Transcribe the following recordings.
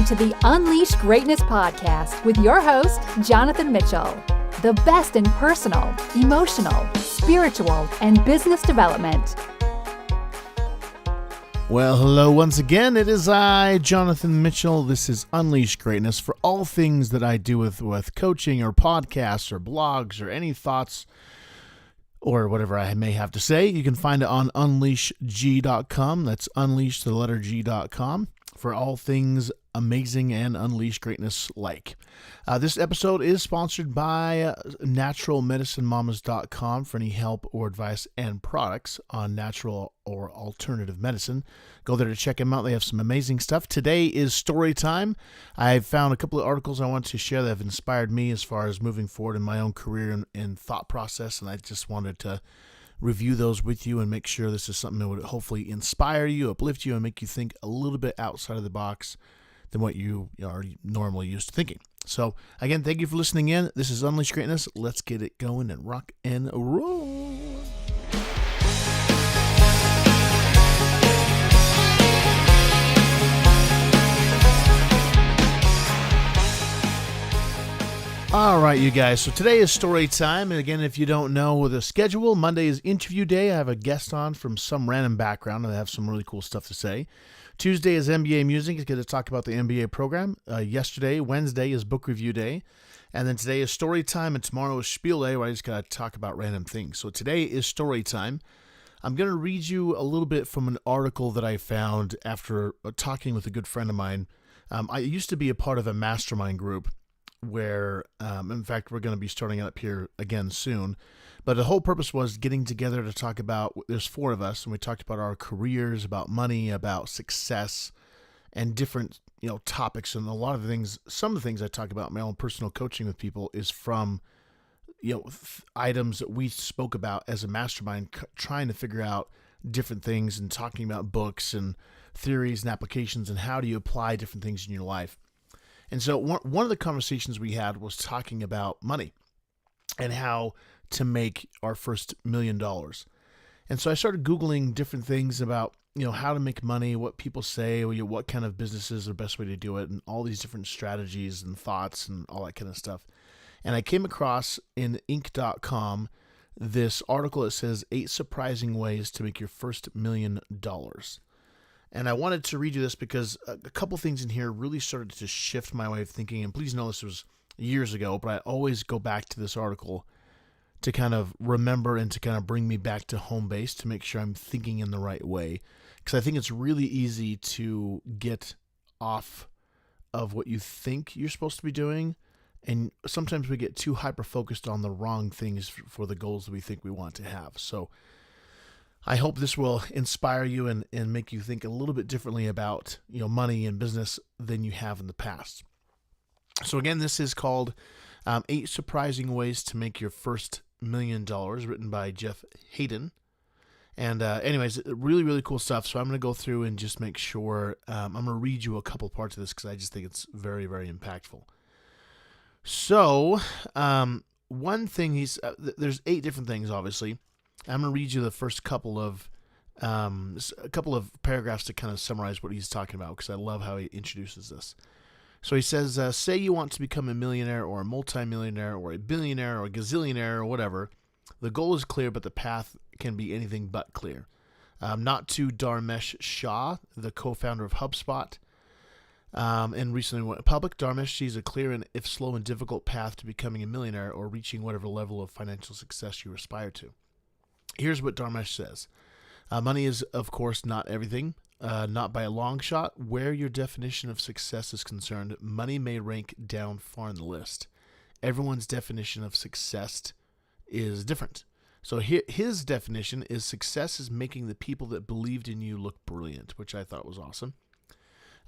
listening to the Unleash Greatness podcast with your host, Jonathan Mitchell. The best in personal, emotional, spiritual, and business development. Well, hello once again. It is I, Jonathan Mitchell. This is Unleash Greatness. For all things that I do with coaching or podcasts or blogs or any thoughts or whatever I may have to say, you can find it on unleashg.com. That's unleash the letter g.com for all things amazing and unleash greatness like. This episode is sponsored by naturalmedicinemamas.com for any help or advice and products on natural or alternative medicine. Go there to check them out. They have some amazing stuff. Today is story time. I've found a couple of articles I want to share that have inspired me as far as moving forward in my own career and thought process, and I just wanted to review those with you and make sure this is something that would hopefully inspire you, uplift you, and make you think a little bit outside of the box than what you are normally used to thinking. So, again, thank you for listening in. This is Unleash Greatness. Let's get it going and rock and roll. All right, you guys. So today is story time. And again, if you don't know the schedule, Monday is interview day. I have a guest on from some random background, and I have some really cool stuff to say. Tuesday is MBA Music. It's going to talk about the MBA program. Wednesday is book review day. And then today is story time, and tomorrow is spiel day, where I just got to talk about random things. So today is story time. I'm going to read you a little bit from an article that I found after talking with a good friend of mine. I used to be a part of a mastermind group where, in fact, we're going to be starting up here again soon. But the whole purpose was getting together to talk about, there's four of us, and we talked about our careers, about money, about success, and different, topics. And a lot of the things, some of the things I talk about in my own personal coaching with people is from, items that we spoke about as a mastermind, trying to figure out different things and talking about books and theories and applications and how do you apply different things in your life. And so one of the conversations we had was talking about money and how to make our first $1 million. And so I started Googling different things about, how to make money, what people say, what kind of businesses are the best way to do it, and all these different strategies and thoughts and all that kind of stuff. And I came across in Inc.com this article that says 8 surprising ways to make your first $1 million. And I wanted to read you this because a couple things in here really started to shift my way of thinking. And please know this was years ago, but I always go back to this article to kind of remember and to kind of bring me back to home base to make sure I'm thinking in the right way. Because I think it's really easy to get off of what you think you're supposed to be doing. And sometimes we get too hyper-focused on the wrong things for the goals that we think we want to have. So I hope this will inspire you and make you think a little bit differently about, money and business than you have in the past. So again, this is called 8 Surprising Ways to Make Your First $1 Million, written by Jeff Hayden. And anyways, really, really cool stuff. So I'm going to go through and just make sure, I'm going to read you a couple parts of this because I just think it's very, very impactful. So one thing there's 8 different things, obviously. I'm going to read you the first couple of paragraphs to kind of summarize what he's talking about because I love how he introduces this. So he says, say you want to become a millionaire or a multimillionaire or a billionaire or a gazillionaire or whatever. The goal is clear, but the path can be anything but clear. Not to Dharmesh Shah, the co-founder of HubSpot, and recently went public. Dharmesh sees a clear and, if slow and difficult, path to becoming a millionaire or reaching whatever level of financial success you aspire to. Here's what Dharmesh says. Money is, of course, not everything, not by a long shot. Where your definition of success is concerned, money may rank down far in the list. Everyone's definition of success is different. So his definition is success is making the people that believed in you look brilliant, which I thought was awesome.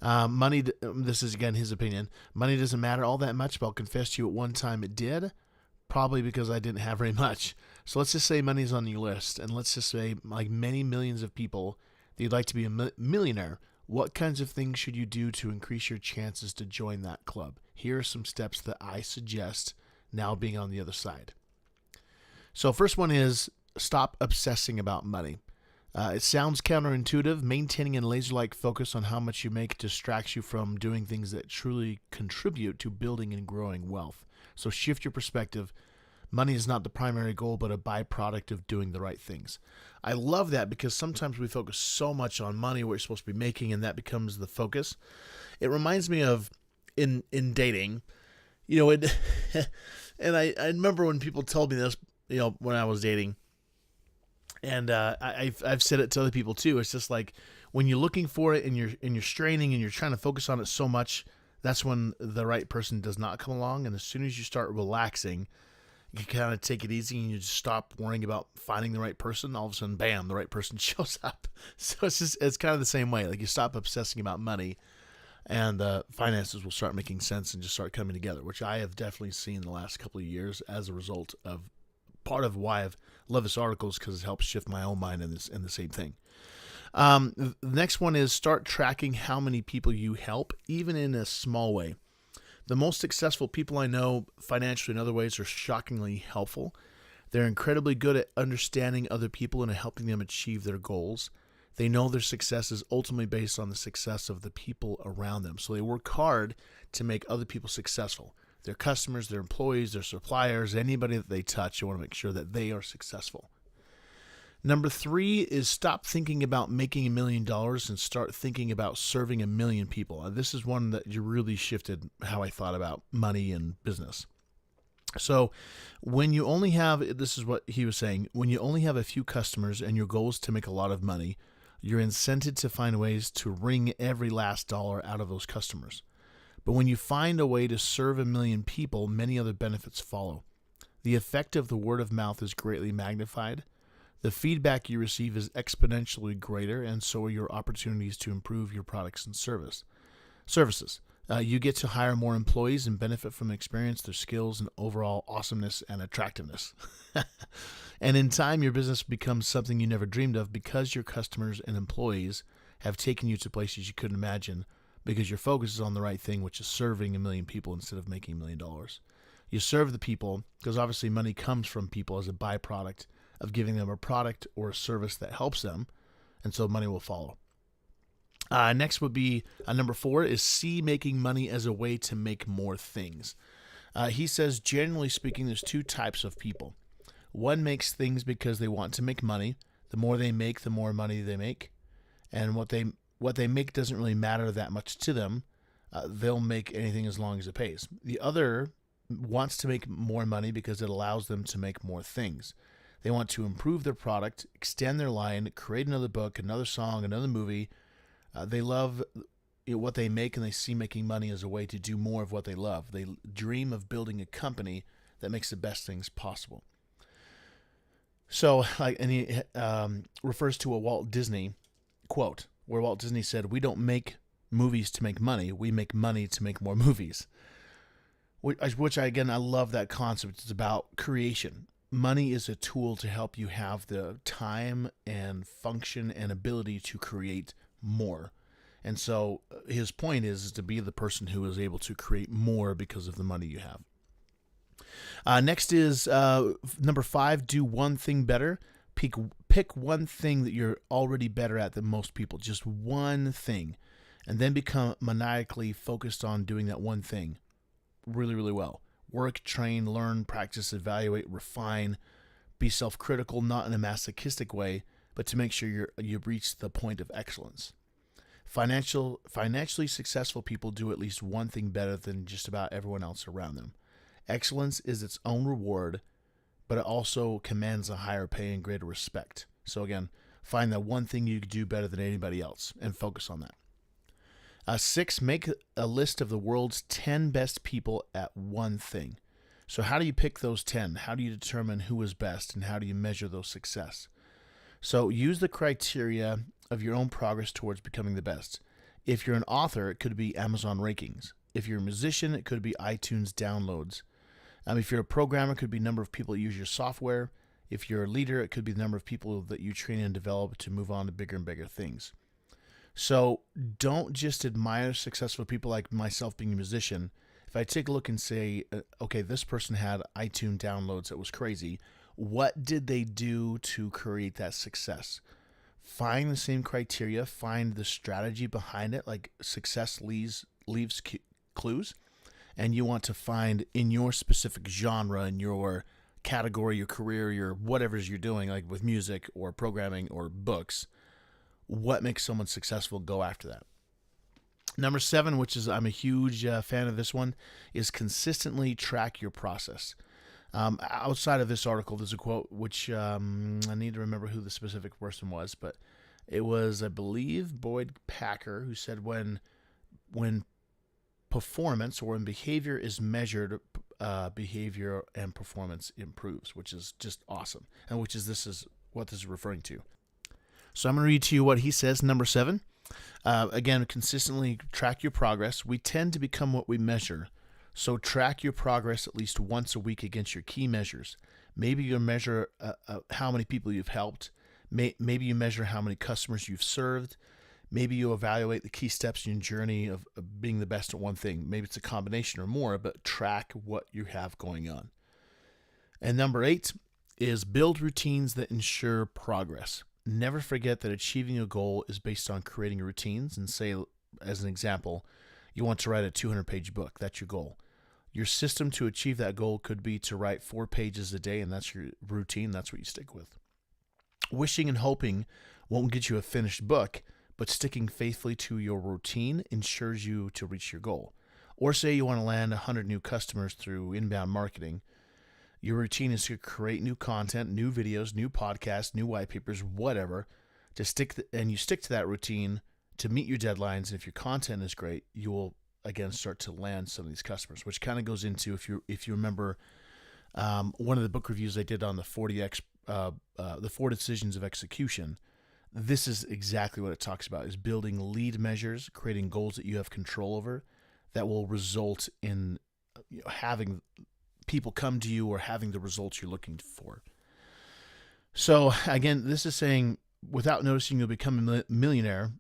Money, this is again his opinion, money doesn't matter all that much, but I'll confess to you at one time it did. Probably because I didn't have very much. So let's just say money's on your list, and let's just say like many millions of people that you'd like to be a millionaire. What kinds of things should you do to increase your chances to join that club? Here are some steps that I suggest now being on the other side. So first one is stop obsessing about money. It sounds counterintuitive. Maintaining a laser-like focus on how much you make distracts you from doing things that truly contribute to building and growing wealth. So shift your perspective. Money is not the primary goal, but a byproduct of doing the right things. I love that because sometimes we focus so much on money, what you're supposed to be making, and that becomes the focus. It reminds me of in dating, and I remember when people told me this, when I was dating. And I've said it to other people too. It's just like when you're looking for it and you're straining and you're trying to focus on it so much, that's when the right person does not come along. And as soon as you start relaxing, you kind of take it easy and you just stop worrying about finding the right person. All of a sudden, bam, the right person shows up. So it's kind of the same way. Like you stop obsessing about money, and finances will start making sense and just start coming together, which I have definitely seen the last couple of years as a result of. Part of why I've loved this article is because it helps shift my own mind in the same thing. The next one is start tracking how many people you help, even in a small way. The most successful people I know, financially and other ways, are shockingly helpful. They're incredibly good at understanding other people and at helping them achieve their goals. They know their success is ultimately based on the success of the people around them. So they work hard to make other people successful. Their customers, their employees, their suppliers, anybody that they touch, you want to make sure that they are successful. Number 3 is stop thinking about making $1 million and start thinking about serving 1 million people. This is one that really shifted how I thought about money and business. So when you only have, this is what he was saying, when you only have a few customers and your goal is to make a lot of money, you're incented to find ways to wring every last dollar out of those customers. But when you find a way to serve 1 million people, many other benefits follow. The effect of the word of mouth is greatly magnified. The feedback you receive is exponentially greater, and so are your opportunities to improve your products and services. You get to hire more employees and benefit from the experience, their skills, and overall awesomeness and attractiveness. And in time, your business becomes something you never dreamed of because your customers and employees have taken you to places you couldn't imagine, because your focus is on the right thing, which is serving 1 million people instead of making $1 million. You serve the people because obviously money comes from people as a byproduct of giving them a product or a service that helps them, and so money will follow. Next would be number 4 is see making money as a way to make more things. He says, generally speaking, there's 2 types of people. One makes things because they want to make money. The more they make, the more money they make. And what they make doesn't really matter that much to them. They'll make anything as long as it pays. The other wants to make more money because it allows them to make more things. They want to improve their product, extend their line, create another book, another song, another movie. They love what they make, and they see making money as a way to do more of what they love. They dream of building a company that makes the best things possible. So, and he refers to a Walt Disney quote, where Walt Disney said, "We don't make movies to make money. We make money to make more movies." Which I love that concept. It's about creation. Money is a tool to help you have the time and function and ability to create more. And so his point is to be the person who is able to create more because of the money you have. Next is number 5, do one thing better. Pick one thing that you're already better at than most people, just one thing, and then become maniacally focused on doing that one thing really, really well. Work, train, learn, practice, evaluate, refine, be self-critical, not in a masochistic way, but to make sure you've reached the point of excellence. Financially successful people do at least one thing better than just about everyone else around them. Excellence is its own reward, but it also commands a higher pay and greater respect. So again, find that one thing you can do better than anybody else and focus on that. 6, make a list of the world's 10 best people at one thing. So how do you pick those 10? How do you determine who is best, and how do you measure those success? So use the criteria of your own progress towards becoming the best. If you're an author, it could be Amazon rankings. If you're a musician, it could be iTunes downloads. If you're a programmer, it could be number of people that use your software. If you're a leader, it could be the number of people that you train and develop to move on to bigger and bigger things. So don't just admire successful people like myself being a musician. If I take a look and say, okay, this person had iTunes downloads that was crazy, what did they do to create that success? find the same criteria, find the strategy behind it, like success leaves clues, and you want to find in your specific genre, in your category, your career, your whatever you're doing, like with music or programming or books, what makes someone successful, go after that. Number 7, which is I'm a huge fan of this one, is consistently track your process. Outside of this article, there's a quote which I need to remember who the specific person was, but it was, I believe, Boyd Packer, who said when performance or when behavior is measured, behavior and performance improves, which is just awesome, and this is what this is referring to. So I'm going to read to you what he says. Number 7, again, consistently track your progress. We tend to become what we measure. So track your progress at least once a week against your key measures. Maybe you measure how many people you've helped. Maybe you measure how many customers you've served. Maybe you evaluate the key steps in your journey of being the best at one thing. Maybe it's a combination or more, but track what you have going on. And number 8 is build routines that ensure progress. Never forget that achieving a goal is based on creating routines. And say, as an example, you want to write a 200-page book. That's your goal. Your system to achieve that goal could be to write 4 pages a day, and that's your routine. That's what you stick with. Wishing and hoping won't get you a finished book, but sticking faithfully to your routine ensures you to reach your goal. Or say you want to land 100 new customers through inbound marketing. Your routine is to create new content, new videos, new podcasts, new white papers, whatever, and you stick to that routine to meet your deadlines. And if your content is great, you will again start to land some of these customers, which kind of goes into, if you remember, one of the book reviews I did on the 4 decisions of execution. This is exactly what it talks about: is building lead measures, creating goals that you have control over, that will result in having people come to you or having the results you're looking for. So again, this is saying, without noticing, you'll become a millionaire.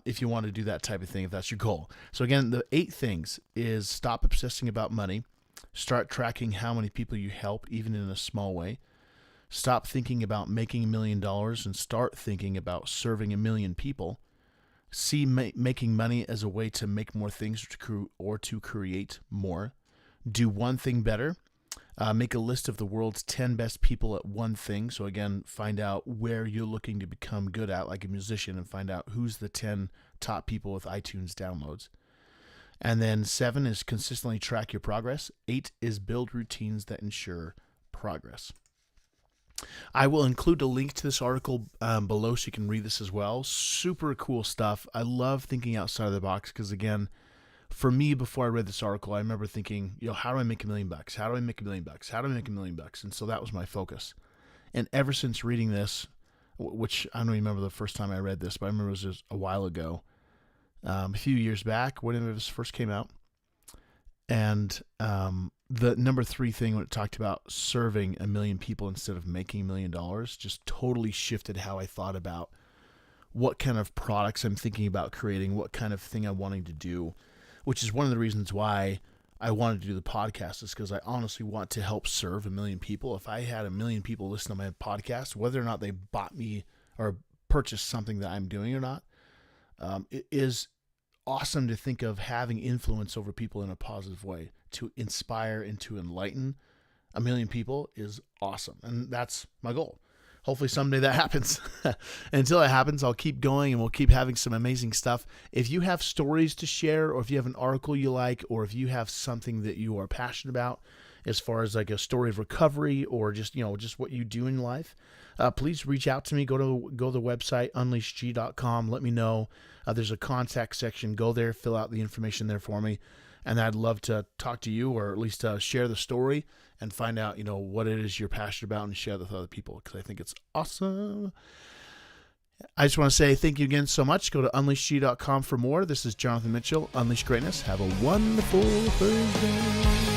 If you want to do that type of thing, if that's your goal. So again, the 8 things is stop obsessing about money, start tracking how many people you help, even in a small way. Stop thinking about making $1 million and start thinking about serving 1 million people. See making money as a way to make more things or to create more. Do one thing better. Make a list of the world's 10 best people at one thing. So again, find out where you're looking to become good at, like a musician, and find out who's the 10 top people with iTunes downloads. And then 7 is consistently track your progress. 8 is build routines that ensure progress. I will include a link to this article below so you can read this as well. Super cool stuff. I love thinking outside of the box because, again, for me, before I read this article, I remember thinking, how do I make $1 million? How do I make $1 million? How do I make $1 million? And so that was my focus. And ever since reading this, which I don't remember the first time I read this, but I remember it was just a while ago, a few years back when it first came out. And the number 3 thing, when it talked about serving 1 million people instead of making $1 million, just totally shifted how I thought about what kind of products I'm thinking about creating, what kind of thing I'm wanting to do, which is one of the reasons why I wanted to do the podcast, is because I honestly want to help serve 1 million people. If I had 1 million people listen to my podcast, whether or not they bought me or purchased something that I'm doing or not, it is awesome to think of having influence over people in a positive way. To inspire and to enlighten 1 million people is awesome. And that's my goal. Hopefully someday that happens. Until it happens, I'll keep going and we'll keep having some amazing stuff. If you have stories to share, or if you have an article you like, or if you have something that you are passionate about, as far as like a story of recovery or just what you do in life, please reach out to me. Go to the website, unleashg.com. Let me know. There's a contact section. Go there, fill out the information there for me. And I'd love to talk to you, or at least share the story and find out, what it is you're passionate about, and share that with other people, because I think it's awesome. I just want to say thank you again so much. Go to unleashg.com for more. This is Jonathan Mitchell, Unleash Greatness. Have a wonderful Thursday.